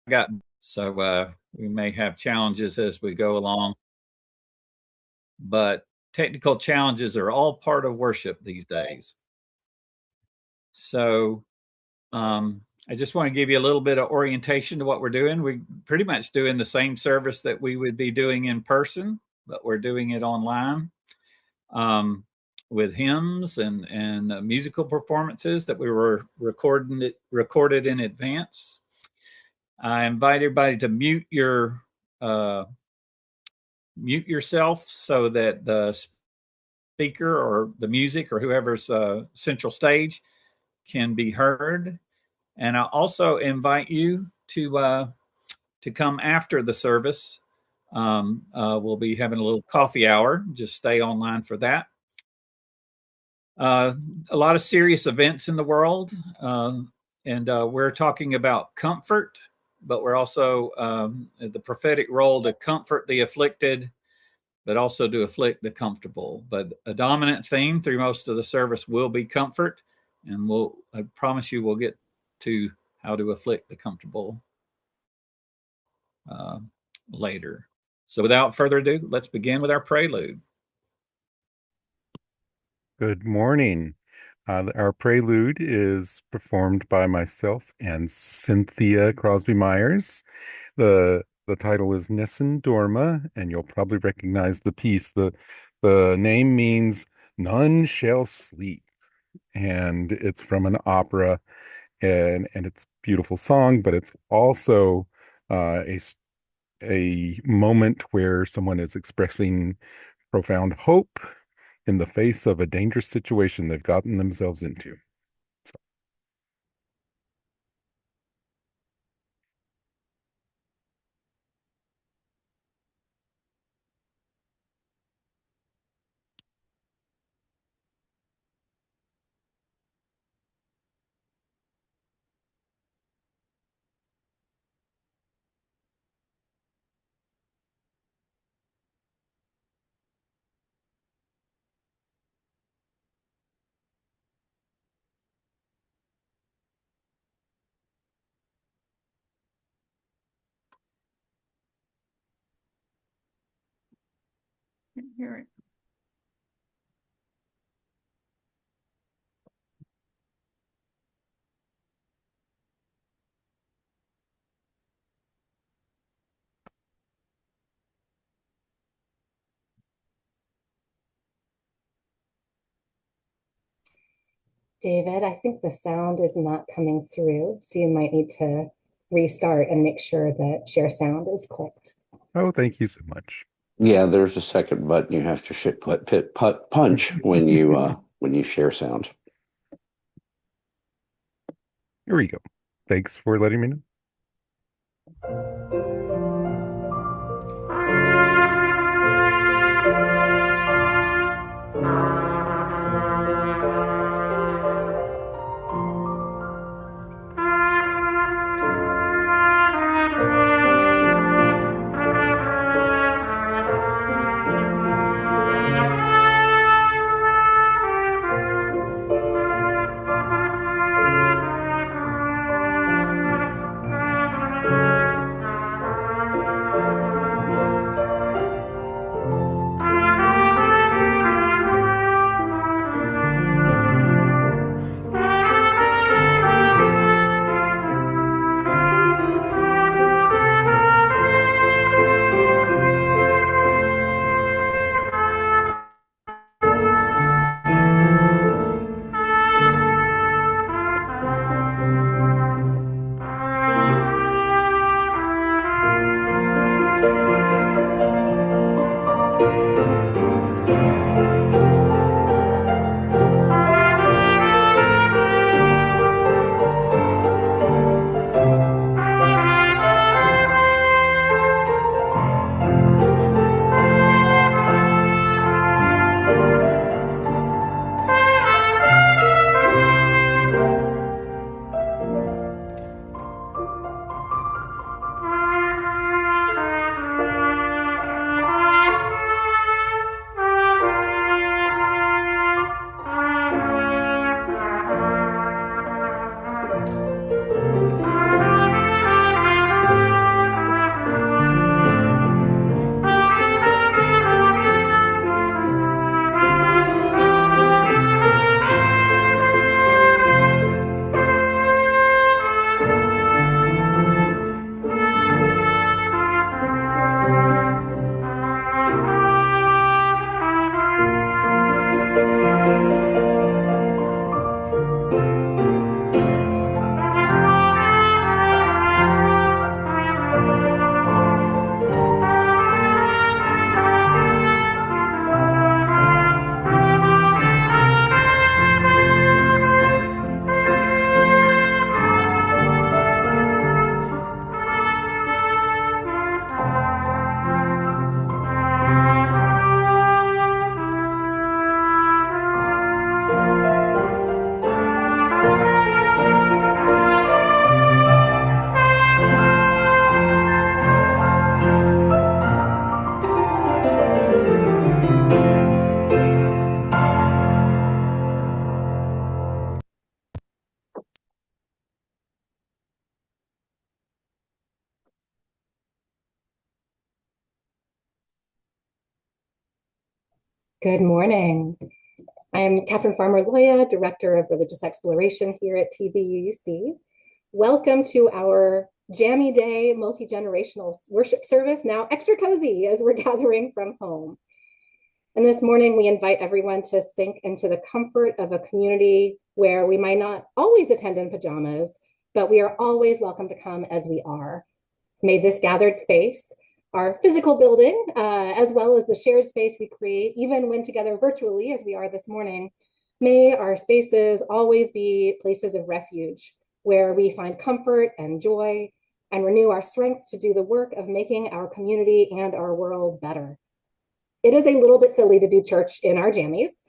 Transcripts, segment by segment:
got so we may have challenges as we go along, but technical challenges are all part of worship these days. So I just want to give you a little bit of orientation to what we're doing. We're pretty much doing the same service that we would be doing in person, but we're doing it online with hymns and musical performances that we were recorded in advance. I invite everybody to mute yourself so that the speaker or the music or whoever's central stage can be heard. And I also invite you to come after the service. We'll be having a little coffee hour. Just stay online for that. A lot of serious events in the world, and we're talking about comfort, but we're also the prophetic role to comfort the afflicted, but also to afflict the comfortable. But a dominant theme through most of the service will be comfort, and I promise you, we'll get to how to afflict the comfortable uh, later. So without further ado, let's begin with our prelude. Good morning. Our prelude is performed by myself and Cynthia Crosby Myers. The title is Nissen Dorma, and you'll probably recognize the piece. The name means none shall sleep, and it's from an opera, and it's a beautiful song, but it's also a moment where someone is expressing profound hope in the face of a dangerous situation they've gotten themselves into. So, Hear it. David, I think the sound is not coming through, so you might need to restart and make sure that share sound is clicked. oh, thank you so much. Yeah, there's a second button you have to punch when you share sound. Here we go. Thanks for letting me know. Good morning. I'm Catherine Farmer Loya, Director of Religious Exploration here at TVUUC. Welcome to our Jammy Day multi-generational worship service, now extra cozy as we're gathering from home. And this morning, we invite everyone to sink into the comfort of a community where we might not always attend in pajamas, but we are always welcome to come as we are. May this gathered space, our physical building, as well as the shared space we create, even when together virtually, as we are this morning, may our spaces always be places of refuge where we find comfort and joy and renew our strength to do the work of making our community and our world better. It is a little bit silly to do church in our jammies,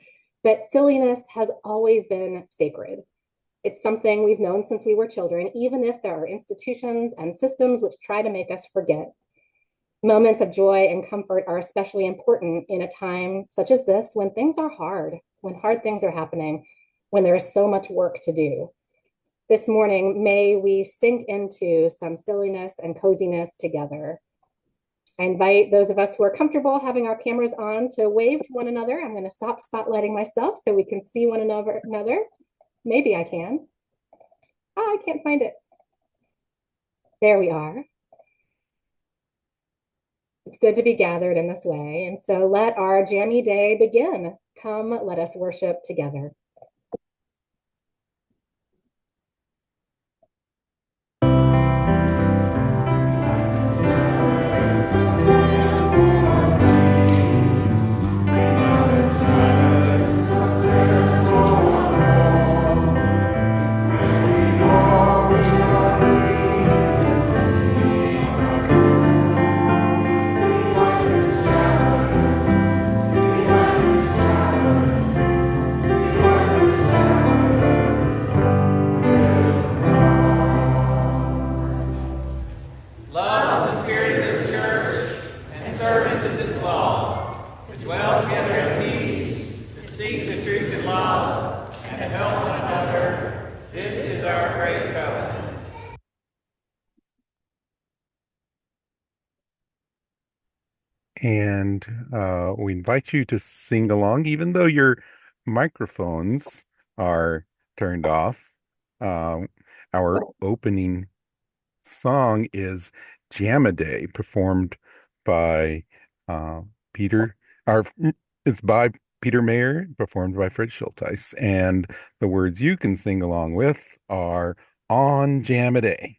but silliness has always been sacred. It's something we've known since we were children, even if there are institutions and systems which try to make us forget. Moments of joy and comfort are especially important in a time such as this, when things are hard, when hard things are happening, when there is so much work to do. This morning, may we sink into some silliness and coziness together. I invite those of us who are comfortable having our cameras on to wave to one another. I'm going to stop spotlighting myself so we can see one another. Maybe I can. Oh, I can't find it. There we are. It's good to be gathered in this way. And so let our Jammy Day begin. Come, let us worship together. And we invite you to sing along, even though your microphones are turned off. Our opening song is Jamaday, performed by Peter. It's by Peter Mayer, performed by Fred Schulteis. And the words you can sing along with are "On Jamaday."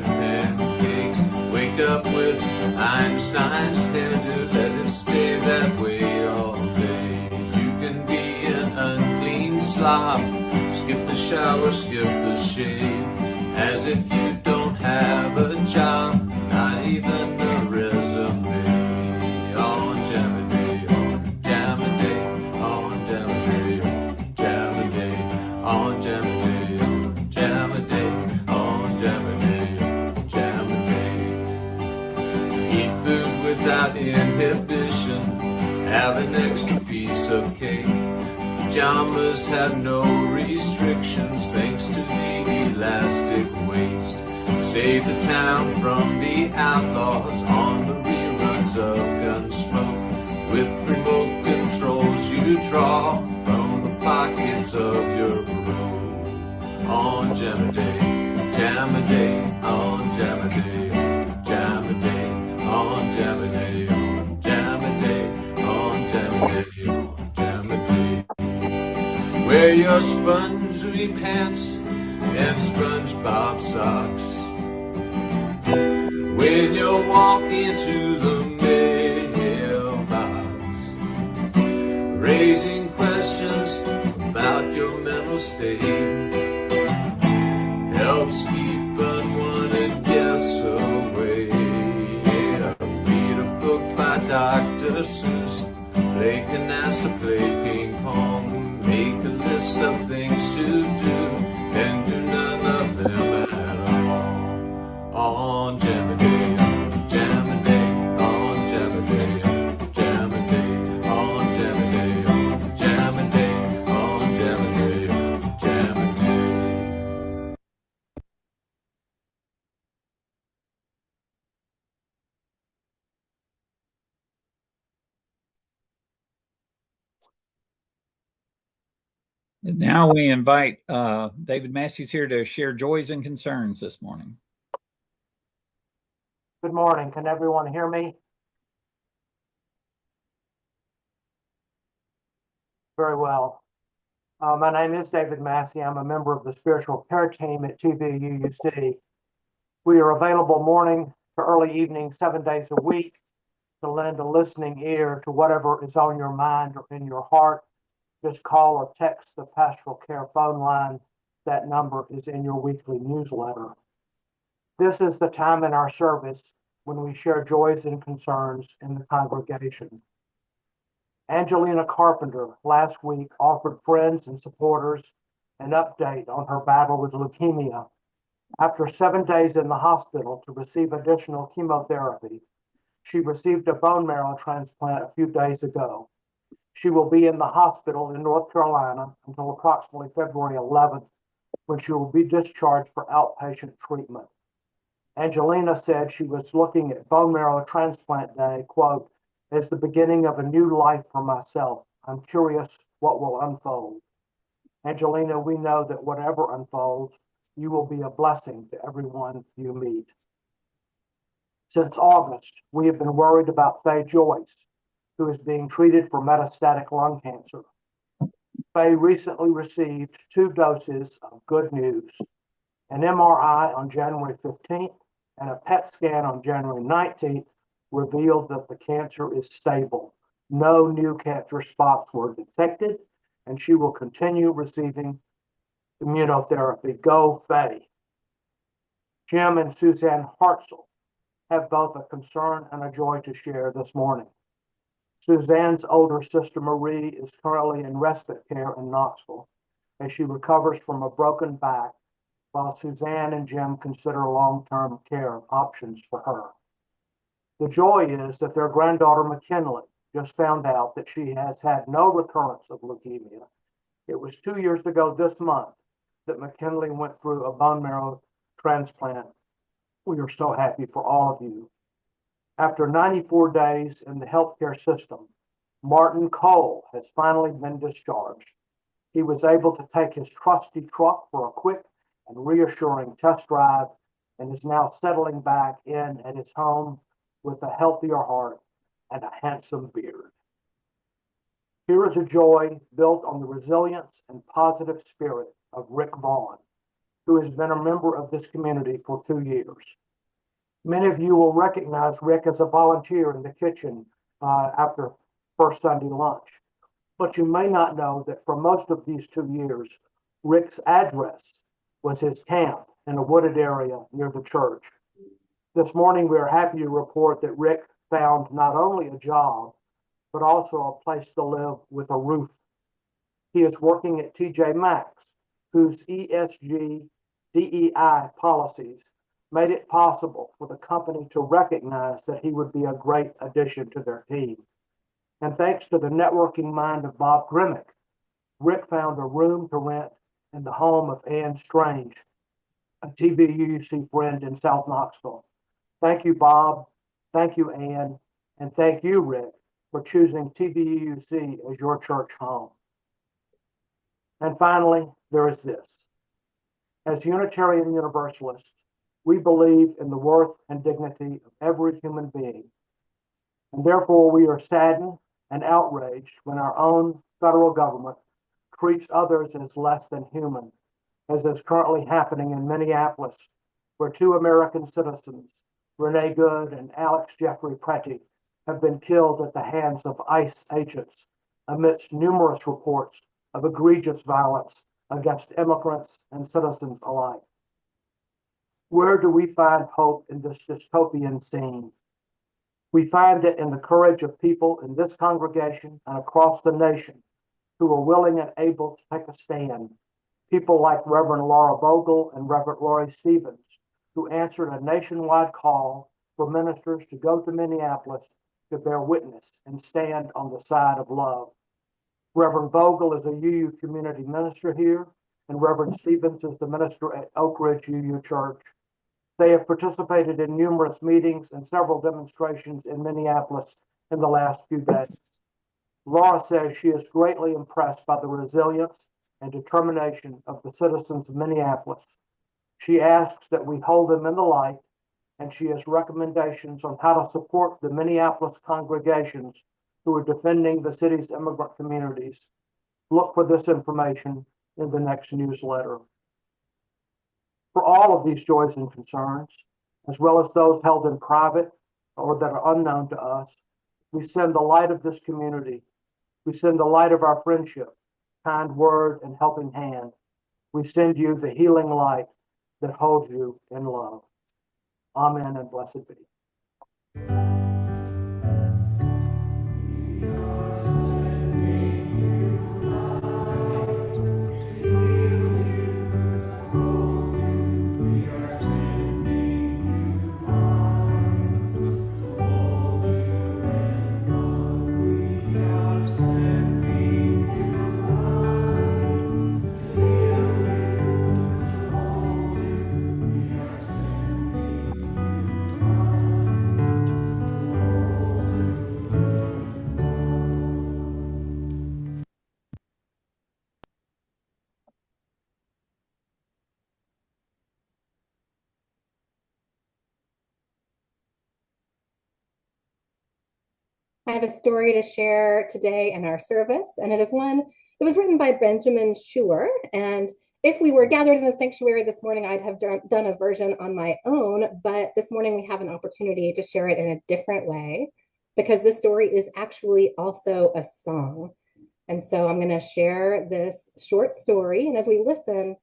Pancakes, wake up with Einstein's standard, let it stay that way all day. You can be an unclean slob, skip the shower, skip the shave, as if you don't have a job, not even a resume. On Jamaday, on Jamaday, on Jamaday, on Jamaday, on Jamaday. Without inhibition, have an extra piece of cake. Pajamas have no restrictions thanks to the elastic waist. Save the town from the outlaws on the reruns of Gunsmoke. With remote controls you draw from the pockets of your robe. On Jamaday, Jamaday, on Jamaday, Jamaday. On Jamaday, on Jamaday, on Jamaday, on Jamaday. Wear your spongy pants and SpongeBob socks when you're walking to the mailbox, raising questions about your mental state. Helps keep unwanted guests away. Dr. Seuss, play canasta, play ping pong, make a list of things to do, and do none of them at all. On Jamaday, on Jamaday. Now we invite David Massey's here to share joys and concerns this morning. Good morning. Can everyone hear me? Very well. My name is David Massey. I'm a member of the spiritual care team at TVUUC. We are available morning to early evening, 7 days a week, to lend a listening ear to whatever is on your mind or in your heart. Just call or text the pastoral care phone line. That number is in your weekly newsletter. This is the time in our service when we share joys and concerns in the congregation. Angelina Carpenter last week offered friends and supporters an update on her battle with leukemia. After 7 days in the hospital to receive additional chemotherapy, she received a bone marrow transplant a few days ago. She will be in the hospital in North Carolina until approximately February 11th, when she will be discharged for outpatient treatment. Angelina said she was looking at bone marrow transplant day, quote, as the beginning of a new life for myself. I'm curious what will unfold. Angelina, we know that whatever unfolds, you will be a blessing to everyone you meet. Since August, we have been worried about Faye Joyce, who is being treated for metastatic lung cancer. Faye recently received 2 doses of good news, an MRI on January 15th and a PET scan on January 19th revealed that the cancer is stable. No new cancer spots were detected, and she will continue receiving immunotherapy. Go, Faye. Jim and Suzanne Hartzell have both a concern and a joy to share this morning. Suzanne's older sister Marie is currently in respite care in Knoxville as she recovers from a broken back, while Suzanne and Jim consider long-term care options for her. The joy is that their granddaughter McKinley just found out that she has had no recurrence of leukemia. It was 2 years ago this month that McKinley went through a bone marrow transplant. We are so happy for all of you. After 94 days in the healthcare system, Martin Cole has finally been discharged. He was able to take his trusty truck for a quick and reassuring test drive and is now settling back in at his home with a healthier heart and a handsome beard. Here is a joy built on the resilience and positive spirit of Rick Vaughn, who has been a member of this community for 2 years. Many of you will recognize Rick as a volunteer in the kitchen after first Sunday lunch, but you may not know that for most of these 2 years, Rick's address was his camp in a wooded area near the church. This morning, we are happy to report that Rick found not only a job, but also a place to live with a roof. He is working at TJ Maxx, whose ESG DEI policies made it possible for the company to recognize that he would be a great addition to their team. And thanks to the networking mind of Bob Grimmick, Rick found a room to rent in the home of Ann Strange, a TVUUC friend in South Knoxville. Thank you, Bob. Thank you, Ann. And thank you, Rick, for choosing TVUUC as your church home. And finally, there is this. As Unitarian Universalists, we believe in the worth and dignity of every human being. And therefore, we are saddened and outraged when our own federal government treats others as less than human, as is currently happening in Minneapolis, where 2 American citizens, Renee Good and Alex Jeffrey Pretty, have been killed at the hands of ICE agents amidst numerous reports of egregious violence against immigrants and citizens alike. Where do we find hope in this dystopian scene? We find it in the courage of people in this congregation and across the nation who are willing and able to take a stand. People like Reverend Laura Vogel and Reverend Laurie Stevens, who answered a nationwide call for ministers to go to Minneapolis to bear witness and stand on the side of love. Reverend Vogel is a UU community minister here, and Reverend Stevens is the minister at Oak Ridge UU Church. They have participated in numerous meetings and several demonstrations in Minneapolis in the last few days. Laura says she is greatly impressed by the resilience and determination of the citizens of Minneapolis. She asks that we hold them in the light, and she has recommendations on how to support the Minneapolis congregations who are defending the city's immigrant communities. Look for this information in the next newsletter. For all of these joys and concerns, as well as those held in private or that are unknown to us, we send the light of this community. We send the light of our friendship, kind word, and helping hand. We send you the healing light that holds you in love. Amen and blessed be. I have a story to share today in our service, and it is one that was written by Benjamin Schuer. And if we were gathered in the sanctuary this morning, I'd have done a version on my own, but this morning we have an opportunity to share it in a different way because this story is actually also a song. And so I'm going to share this short story, and as we listen,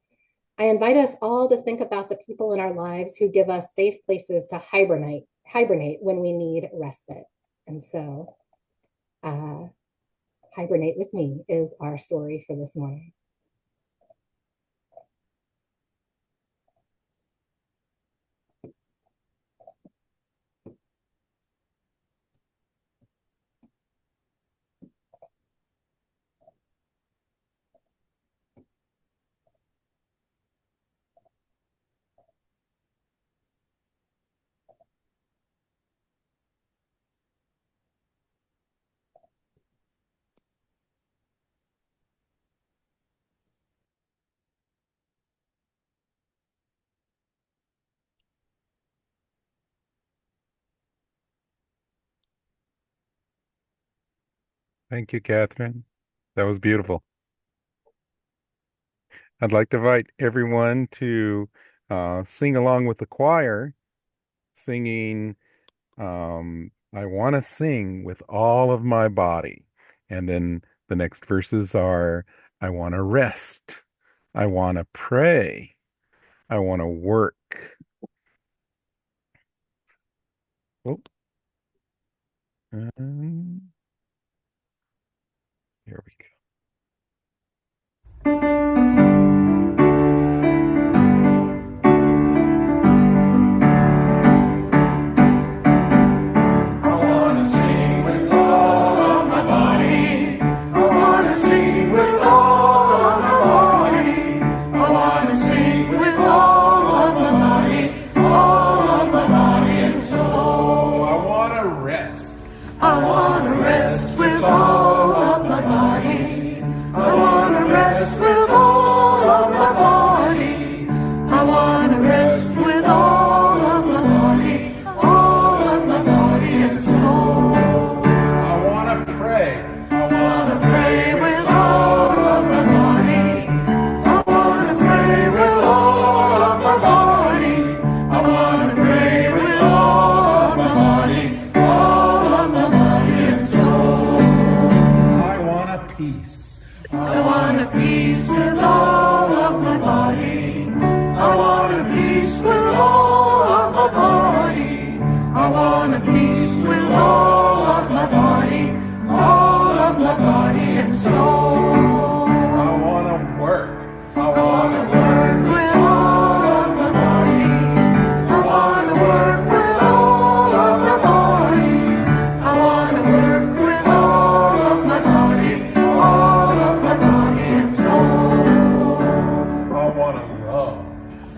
I invite us all to think about the people in our lives who give us safe places to hibernate when we need respite. And so, Hibernate with Me is our story for this morning. Thank you, Catherine. That was beautiful. I'd like to invite everyone to sing along with the choir, singing I Want to Sing with All of My Body. And then the next verses are I want to rest. I want to pray. I want to work. Oh. Here we go.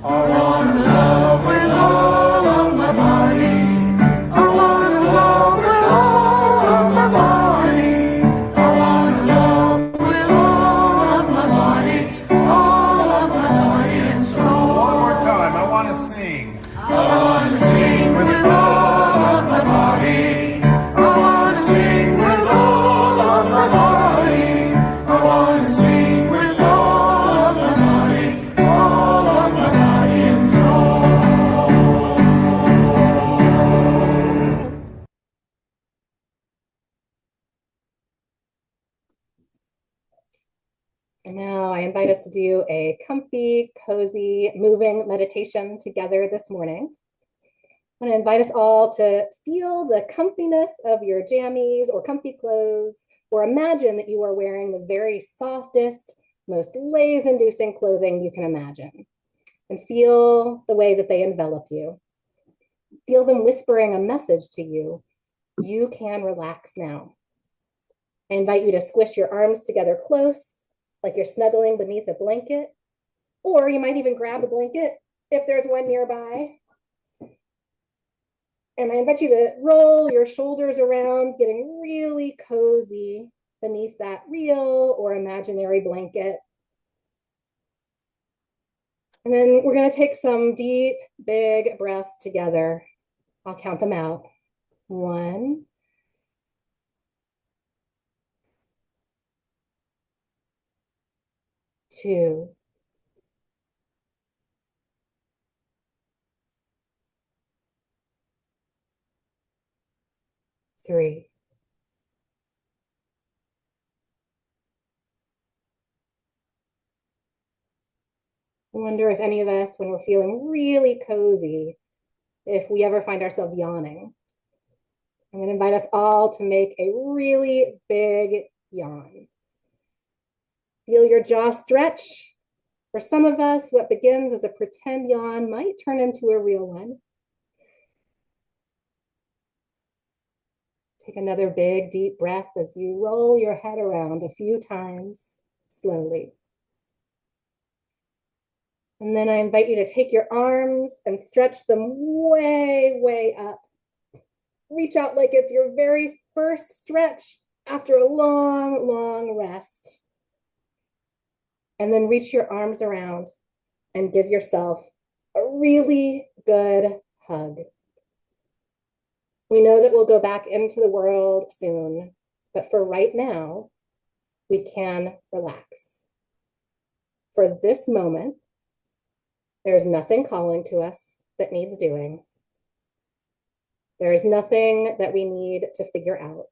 I wanna love with all of my body. I wanna love with And now I invite us to do a comfy, cozy, moving meditation together this morning. I'm going to invite us all to feel the comfiness of your jammies or comfy clothes, or imagine that you are wearing the very softest, most laze-inducing clothing you can imagine. And feel the way that they envelop you. Feel them whispering a message to you. You can relax now. I invite you to squish your arms together close, like you're snuggling beneath a blanket, or you might even grab a blanket if there's one nearby. And I invite you to roll your shoulders around, getting really cozy beneath that real or imaginary blanket. And then we're going to take some deep, big breaths together. I'll count them out. 1, 2, 3. I wonder if any of us, when we're feeling really cozy, if we ever find ourselves yawning. I'm going to invite us all to make a really big yawn. Feel your jaw stretch. For some of us, what begins as a pretend yawn might turn into a real one. Take another big, deep breath as you roll your head around a few times slowly. And then I invite you to take your arms and stretch them way, way up. Reach out like it's your very first stretch after a long, long rest. And then reach your arms around and give yourself a really good hug. We know that we'll go back into the world soon, but for right now, we can relax. For this moment, there's nothing calling to us that needs doing. There is nothing that we need to figure out.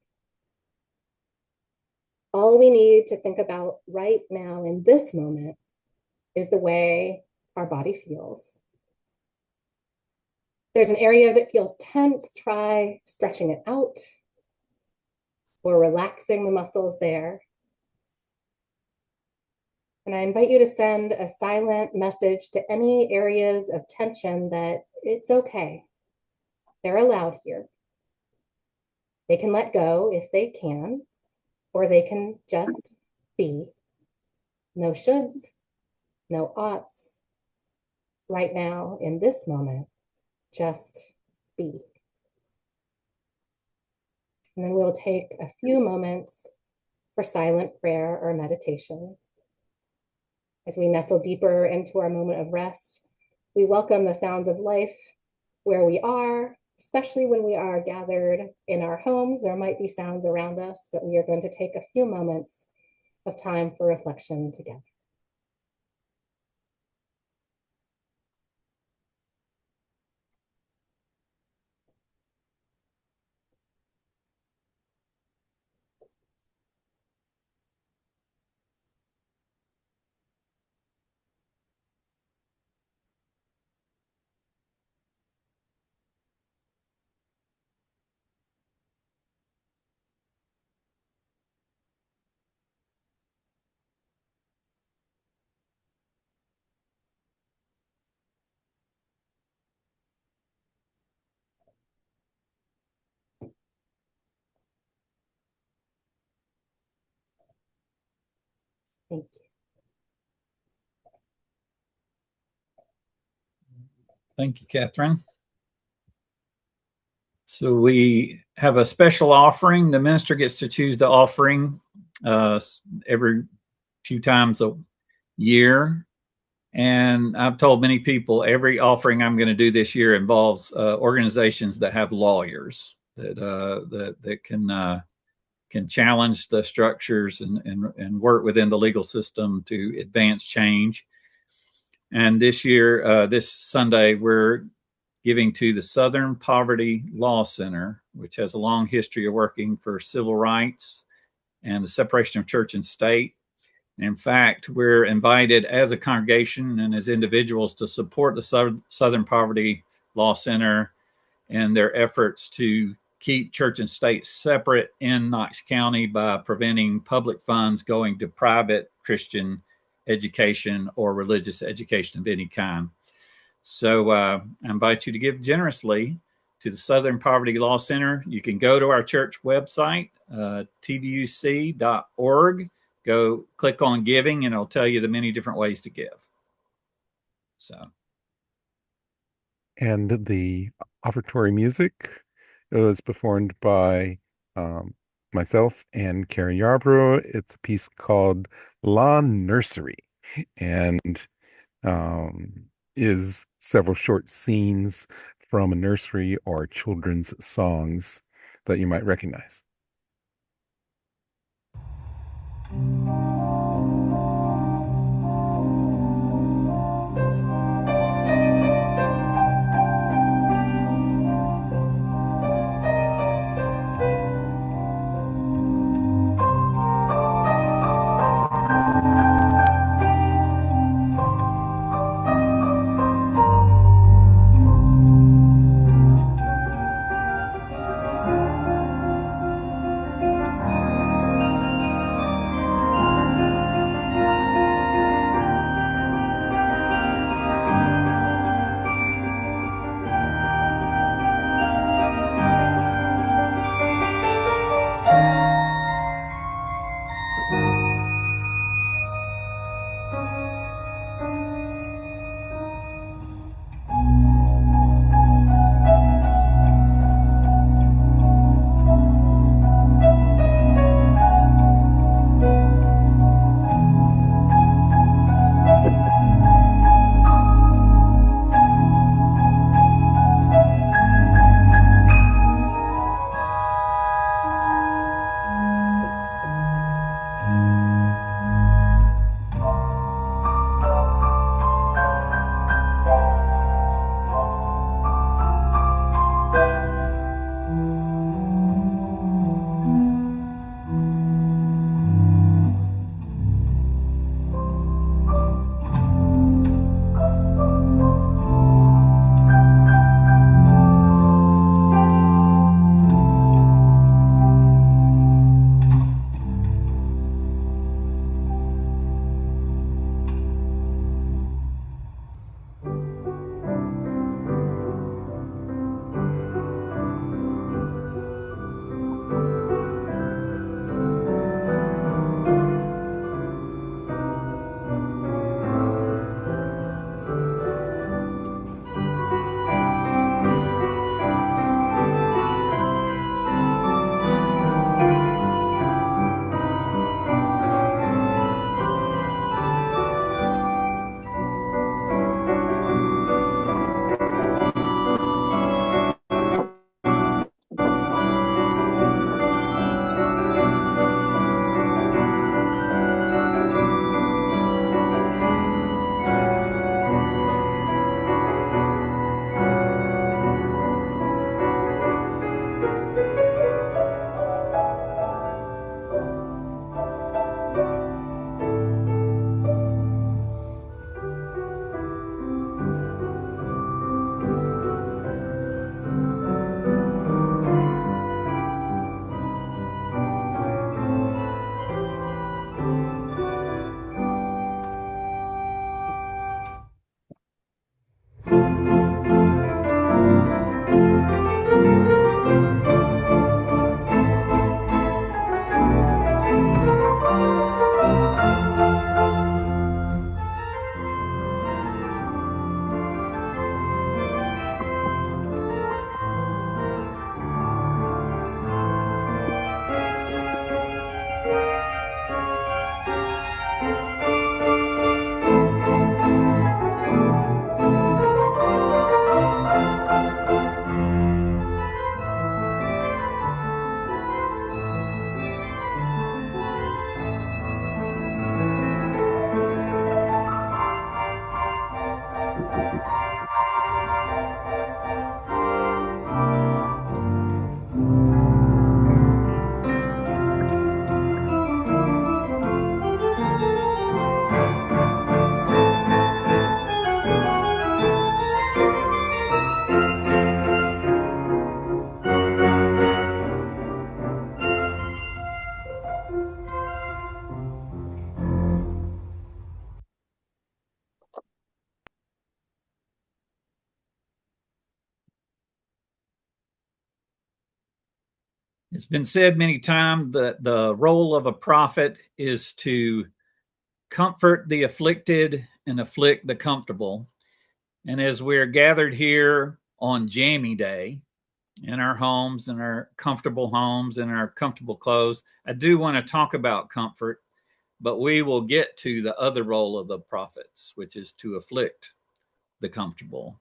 All we need to think about right now in this moment is the way our body feels. There's an area that feels tense, try stretching it out or relaxing the muscles there. And I invite you to send a silent message to any areas of tension that it's okay. They're allowed here. They can let go if they can, or they can just be. No shoulds, no oughts. Right now, in this moment, just be. And then we'll take a few moments for silent prayer or meditation. As we nestle deeper into our moment of rest, we welcome the sounds of life where we are, especially when we are gathered in our homes. There might be sounds around us, but we are going to take a few moments of time for reflection together. Thank you. Thank you, Catherine. So we have a special offering. The minister gets to choose the offering every few times a year. And I've told many people every offering I'm going to do this year involves organizations that have lawyers that can challenge the structures and work within the legal system to advance change. And this year, this Sunday, we're giving to the Southern Poverty Law Center, which has a long history of working for civil rights and the separation of church and state. In fact, we're invited as a congregation and as individuals to support the Southern Poverty Law Center in their efforts to keep church and state separate in Knox County by preventing public funds going to private Christian education or religious education of any kind. So I invite you to give generously to the Southern Poverty Law Center. You can go to our church website, TVUUC.org. Go click on giving, and it'll tell you the many different ways to give. So, and the offertory music was performed by myself and Karen Yarbrough. It's a piece called La Nursery, and is several short scenes from a nursery or children's songs that you might recognize. It's been said many times that the role of a prophet is to comfort the afflicted and afflict the comfortable. And as we're gathered here on Jammy Day in our homes, in our comfortable homes, in our comfortable clothes, I do want to talk about comfort, but we will get to the other role of the prophets, which is to afflict the comfortable.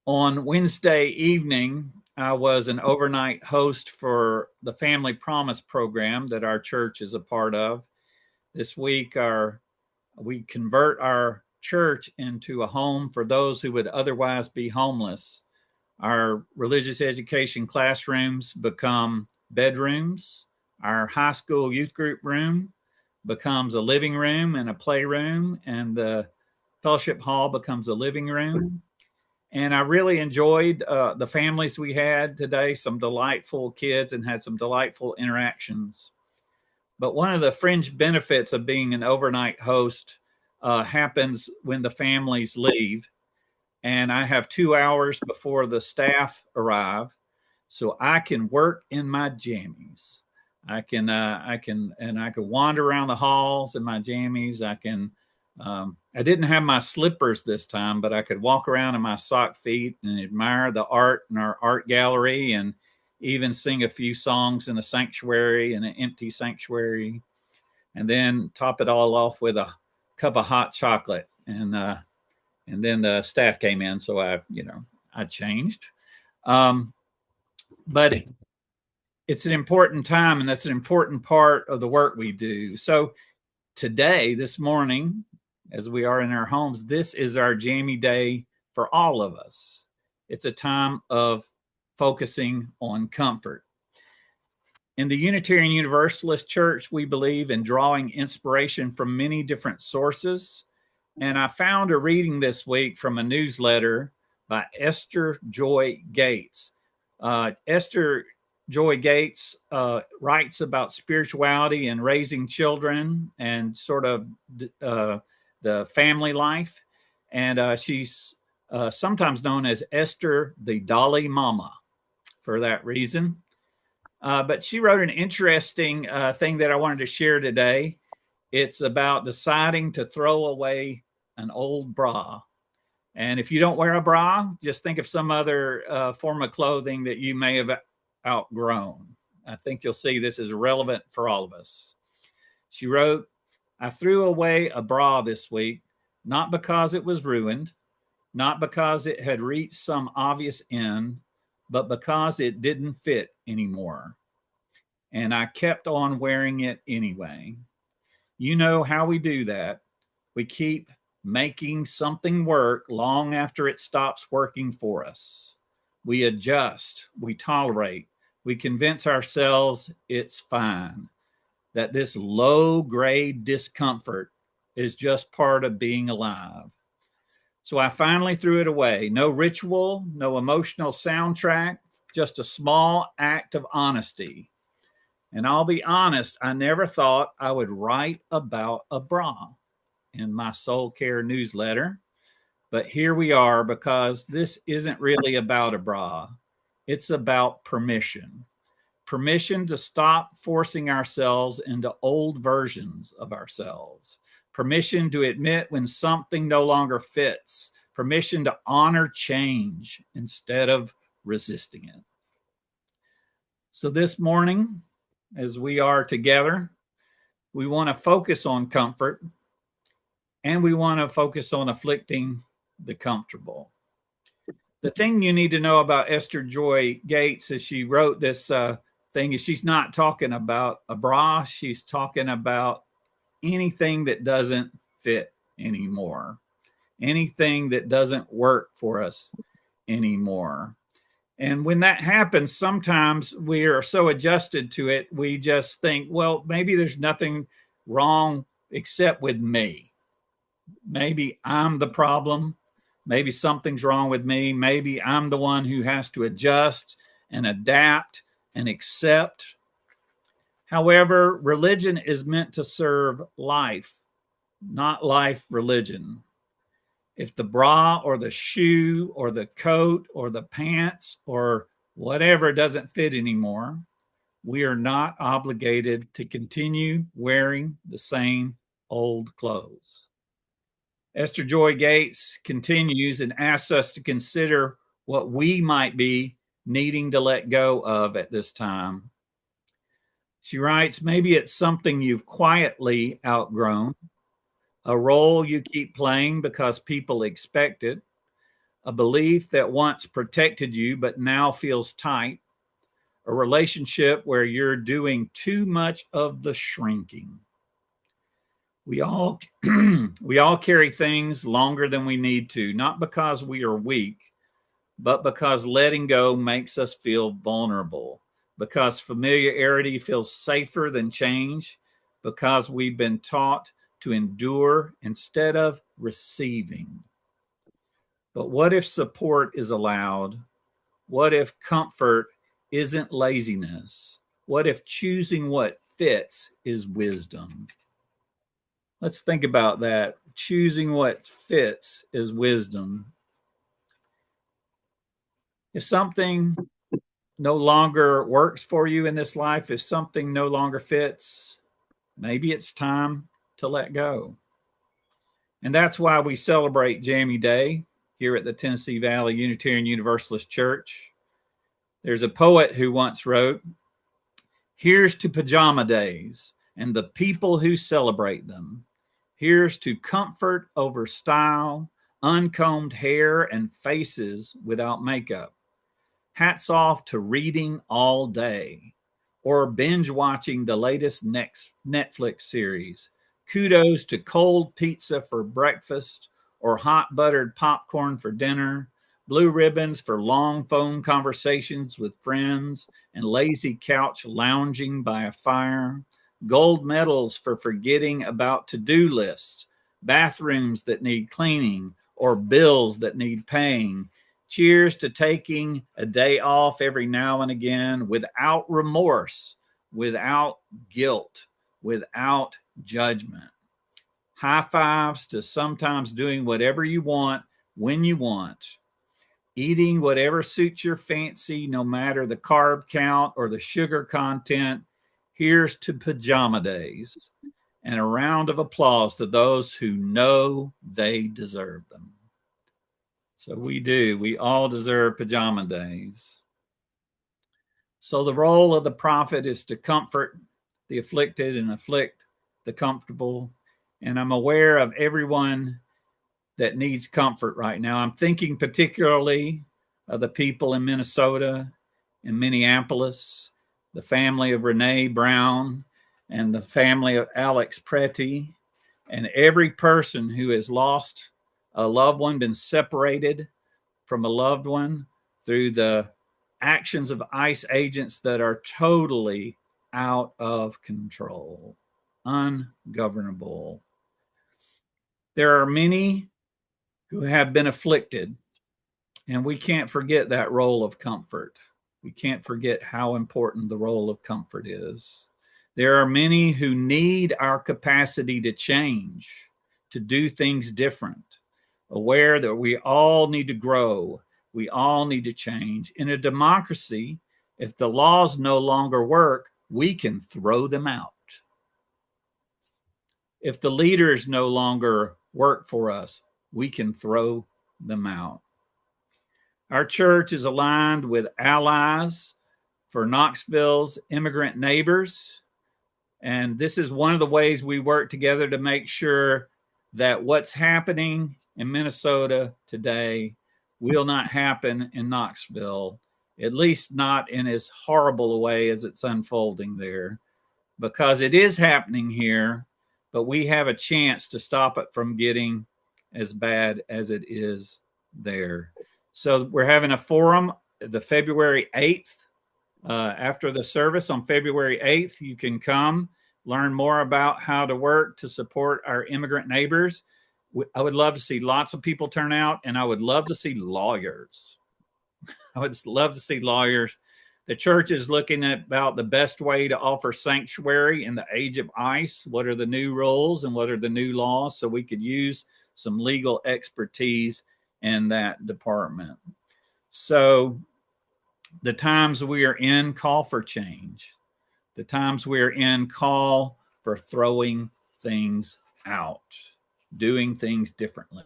On Wednesday evening, I was an overnight host for the Family Promise program that our church is a part of. This week, we convert our church into a home for those who would otherwise be homeless. Our religious education classrooms become bedrooms. Our high school youth group room becomes a living room and a playroom, and the fellowship hall becomes a living room. And I really enjoyed the families we had today, some delightful kids, and had some delightful interactions. But one of the fringe benefits of being an overnight host happens when the families leave. And I have 2 hours before the staff arrive, so I can work in my jammies. I can wander around the halls in my jammies. I didn't have my slippers this time, but I could walk around in my sock feet and admire the art in our art gallery, and even sing a few songs in a sanctuary, in an empty sanctuary, and then top it all off with a cup of hot chocolate. And then the staff came in, so I changed. But it's an important time, and that's an important part of the work we do. So today, this morning, as we are in our homes, this is our Jammy Day for all of us. It's a time of focusing on comfort. In the Unitarian Universalist Church, we believe in drawing inspiration from many different sources. And I found a reading this week from a newsletter by Esther Joy Gates. Esther Joy Gates writes about spirituality and raising children and sort of the family life. And she's sometimes known as Esther the Dalai Mama for that reason. But she wrote an interesting thing that I wanted to share today. It's about deciding to throw away an old bra. And if you don't wear a bra, just think of some other form of clothing that you may have outgrown. I think you'll see this is relevant for all of us. She wrote, I threw away a bra this week, not because it was ruined, not because it had reached some obvious end, but because it didn't fit anymore. And I kept on wearing it anyway. You know how we do that. We keep making something work long after it stops working for us. We adjust, we tolerate, we convince ourselves it's fine, that this low-grade discomfort is just part of being alive. So I finally threw it away. No ritual, no emotional soundtrack, just a small act of honesty. And I'll be honest, I never thought I would write about a bra in my soul care newsletter. But here we are, because this isn't really about a bra. It's about permission. Permission to stop forcing ourselves into old versions of ourselves. Permission to admit when something no longer fits. Permission to honor change instead of resisting it. So this morning, as we are together, we want to focus on comfort, and we want to focus on afflicting the comfortable. The thing you need to know about Esther Joy Gates as she wrote this thing is she's not talking about a bra. She's talking about anything that doesn't fit anymore, anything that doesn't work for us anymore. And when that happens, sometimes we are so adjusted to it, we just think, well, maybe there's nothing wrong except with me. Maybe I'm the problem. Maybe something's wrong with me. Maybe I'm the one who has to adjust and adapt and accept. However, religion is meant to serve life, not life religion. If the bra or the shoe or the coat or the pants or whatever doesn't fit anymore, We are not obligated to continue wearing the same old clothes. Esther Joy Gates continues and asks us to consider what we might be needing to let go of at this time. She writes, maybe it's something you've quietly outgrown, a role you keep playing because people expect it, a belief that once protected you but now feels tight, a relationship where you're doing too much of the shrinking. We all we all carry things longer than we need to, not because we are weak, but because letting go makes us feel vulnerable, because familiarity feels safer than change, because we've been taught to endure instead of receiving. But what if support is allowed? What if comfort isn't laziness? What if choosing what fits is wisdom? Let's think about that. Choosing what fits is wisdom. If something no longer works for you in this life, if something no longer fits, maybe it's time to let go. And that's why we celebrate Jammy Day here at the Tennessee Valley Unitarian Universalist Church. There's a poet who once wrote, "Here's to pajama days and the people who celebrate them. Here's to comfort over style, uncombed hair, and faces without makeup. Hats off to reading all day or binge watching the latest next Netflix series. Kudos to cold pizza for breakfast or hot buttered popcorn for dinner. Blue ribbons for long phone conversations with friends and lazy couch lounging by a fire. Gold medals for forgetting about to-do lists, bathrooms that need cleaning, or bills that need paying. Cheers to taking a day off every now and again without remorse, without guilt, without judgment. High fives to sometimes doing whatever you want when you want. Eating whatever suits your fancy, no matter the carb count or the sugar content. Here's to pajama days. And a round of applause to those who know they deserve them." So we do. We all deserve pajama days. So the role of the prophet is to comfort the afflicted and afflict the comfortable. And I'm aware of everyone that needs comfort right now. I'm thinking particularly of the people in Minnesota, in Minneapolis, the family of Renee Brown, and the family of Alex Pretty, and every person who has lost a loved one, been separated from a loved one through the actions of ICE agents that are totally out of control, ungovernable. There are many who have been afflicted, and we can't forget that role of comfort. We can't forget how important the role of comfort is. There are many who need our capacity to change, to do things different, aware that we all need to grow, we all need to change. In a democracy, if the laws no longer work, we can throw them out. If the leaders no longer work for us, we can throw them out. Our church is aligned with Allies for Knoxville's Immigrant Neighbors. And this is one of the ways we work together to make sure that what's happening in Minnesota today will not happen in Knoxville, at least not in as horrible a way as it's unfolding there, because it is happening here, but we have a chance to stop it from getting as bad as it is there. So we're having a forum the February 8th. After the service on February 8th, you can come learn more about how to work to support our immigrant neighbors. I would love to see lots of people turn out, and I would love to see lawyers. I would love to see lawyers. The church is looking at about the best way to offer sanctuary in the age of ICE. What are the new rules and what are the new laws? So we could use some legal expertise in that department. So the times we are in call for change. The times we're in call for throwing things out, doing things differently.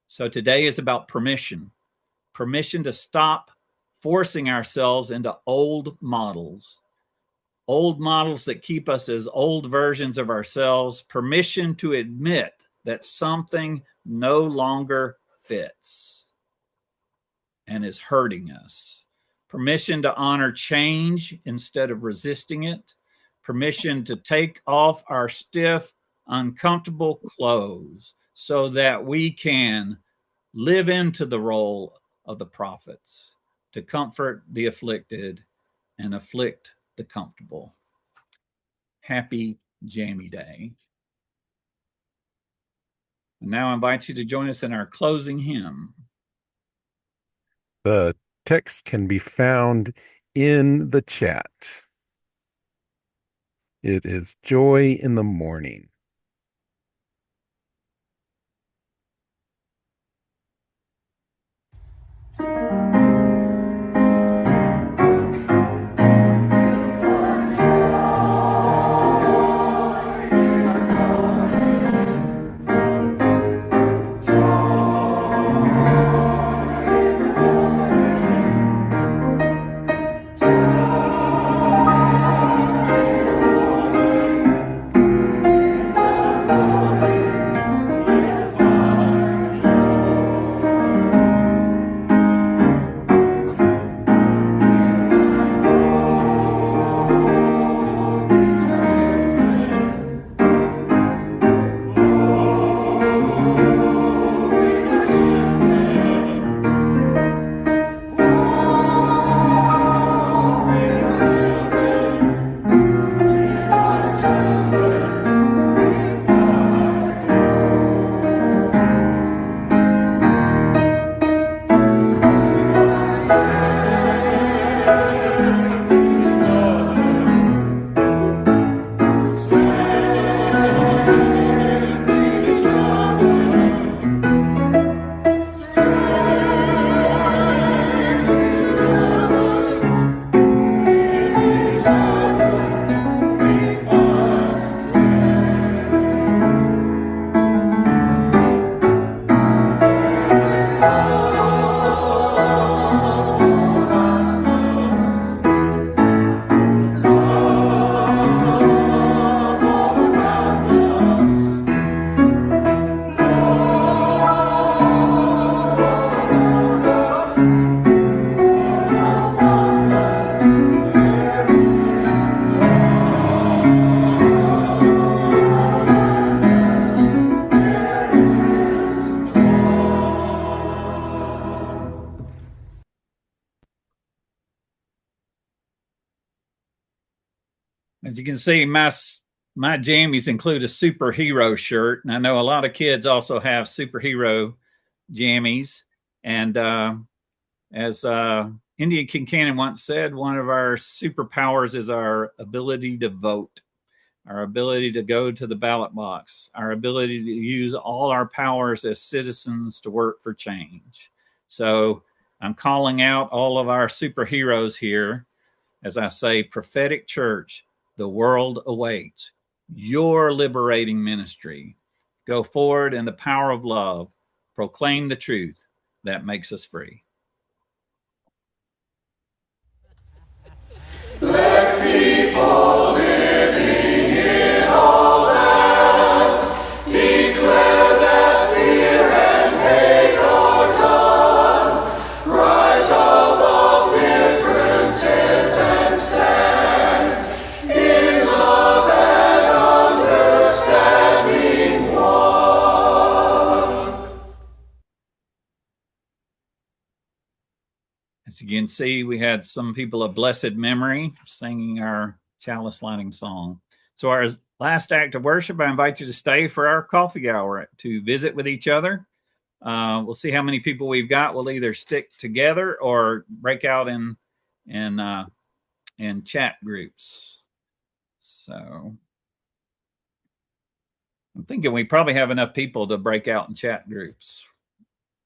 So today is about permission to stop forcing ourselves into old models that keep us as old versions of ourselves, permission to admit that something no longer fits and is hurting us, permission to honor change instead of resisting it, permission to take off our stiff, uncomfortable clothes so that we can live into the role of the prophets, to comfort the afflicted and afflict the comfortable. Happy Jammy Day. And now I invite you to join us in our closing hymn. The text can be found in the chat. It is Joy in the Morning. As you can see, my jammies include a superhero shirt, and I know a lot of kids also have superhero jammies. And as Indian Kincannon once said, one of our superpowers is our ability to vote, our ability to go to the ballot box, our ability to use all our powers as citizens to work for change. So I'm calling out all of our superheroes here as I say, prophetic church, the world awaits your liberating ministry. Go forward in the power of love, proclaim the truth that makes us free. Let people living in all lands declare that fear and hate are gone. Rise above differences and stand in love and understanding one. As you can see, we had some people of blessed memory singing our chalice lighting song. So our last act of worship, I invite you to stay for our coffee hour to visit with each other. We'll see how many people we've got. We'll either stick together or break out in chat groups. So I'm thinking we probably have enough people to break out in chat groups.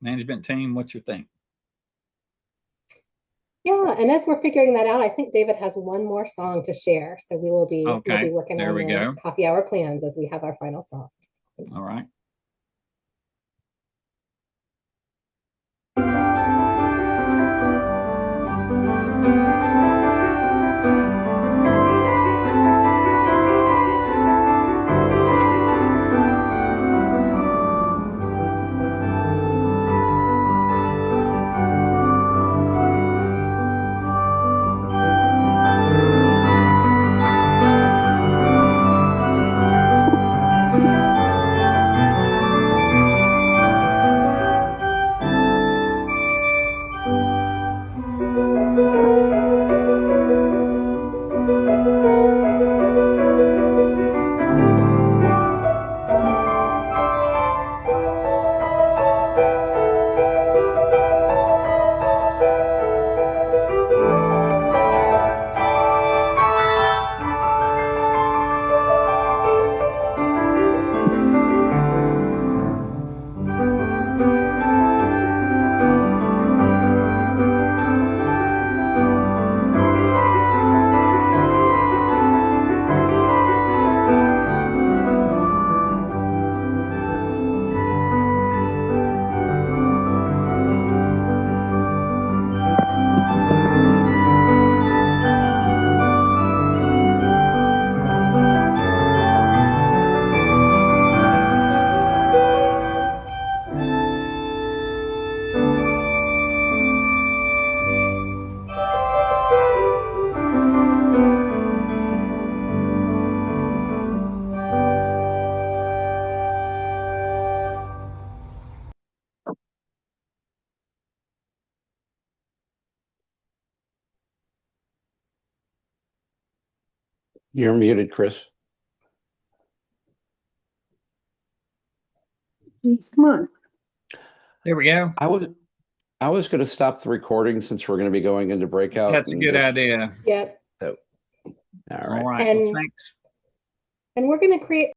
Management team, what you think? Yeah, and as we're figuring that out, I think David has one more song to share. So we'll be working there on we the go. coffee hour plans as we have our final song. All right. You're muted, Chris. Come on. There we go. I was going to stop the recording since we're going to be going into breakout. That's a good idea. Yep. So, all All right. right. Well, And thanks. and we're going to create